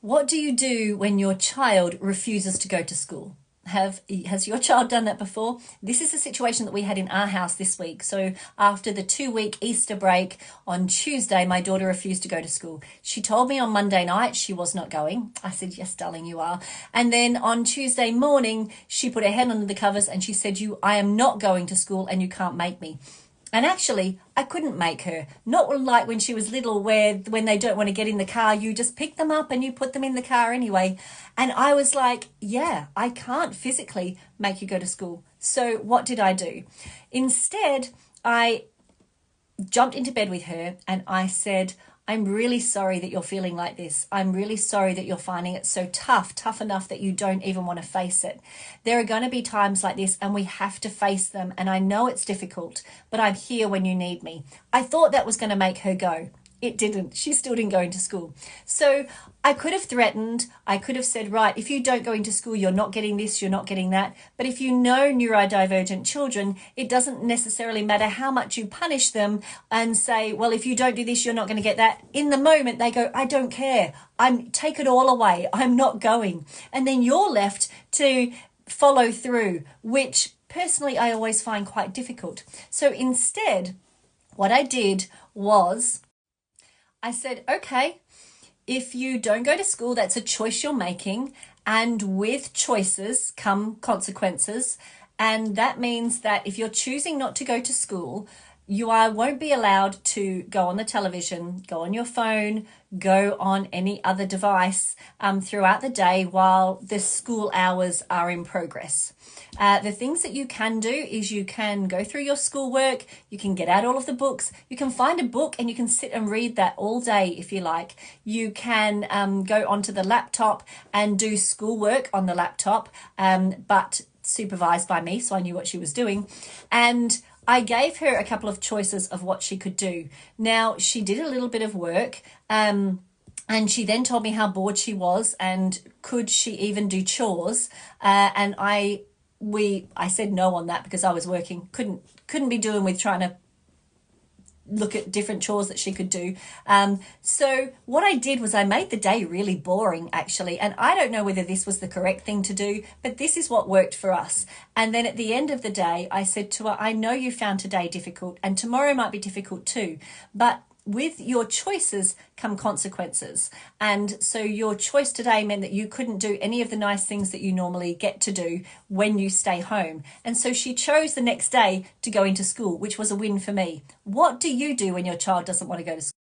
What do you do when your child refuses to go to school? Has your child done that before? This is a situation that we had in our house this week. So after the 2-week Easter break on Tuesday, my daughter refused to go to school. She told me on Monday night she was not going. I said, yes, darling, you are. And then on Tuesday morning, she put her head under the covers and she said, I am not going to school and you can't make me. And actually, I couldn't make her. Not like when she was little, where when they don't want to get in the car, you just pick them up and you put them in the car anyway. And I was like, yeah, I can't physically make you go to school. So what did I do? Instead, I jumped into bed with her and I said, I'm really sorry that you're feeling like this. I'm really sorry that you're finding it so tough enough that you don't even want to face it. There are going to be times like this and we have to face them. And I know it's difficult, but I'm here when you need me. I thought that was going to make her go. It didn't. She still didn't go into school. So I could have threatened. I could have said, right, if you don't go into school, you're not getting this, you're not getting that. But if you know neurodivergent children, it doesn't necessarily matter how much you punish them and say, well, if you don't do this, you're not going to get that. In the moment, they go, I don't care. Take it all away. I'm not going. And then you're left to follow through, which personally I always find quite difficult. So instead, what I did was I said, okay, if you don't go to school, that's a choice you're making. And with choices come consequences. And that means that if you're choosing not to go to school, won't be allowed to go on the television, go on your phone, go on any other device throughout the day while the school hours are in progress. The things that you can do is you can go through your schoolwork, you can get out all of the books, you can find a book and you can sit and read that all day if you like. You can go onto the laptop and do schoolwork on the laptop, but supervised by me, so I knew what she was doing. And I gave her a couple of choices of what she could do. Now, she did a little bit of work, and she then told me how bored she was and could she even do chores. And I said no on that because I was working, couldn't be doing with trying to look at different chores that she could do. So what I did was I made the day really boring, actually. And I don't know whether this was the correct thing to do, but this is what worked for us. And then at the end of the day, I said to her, I know you found today difficult and tomorrow might be difficult too, but with your choices come consequences. And so your choice today meant that you couldn't do any of the nice things that you normally get to do when you stay home. And so she chose the next day to go into school, which was a win for me. What do you do when your child doesn't want to go to school?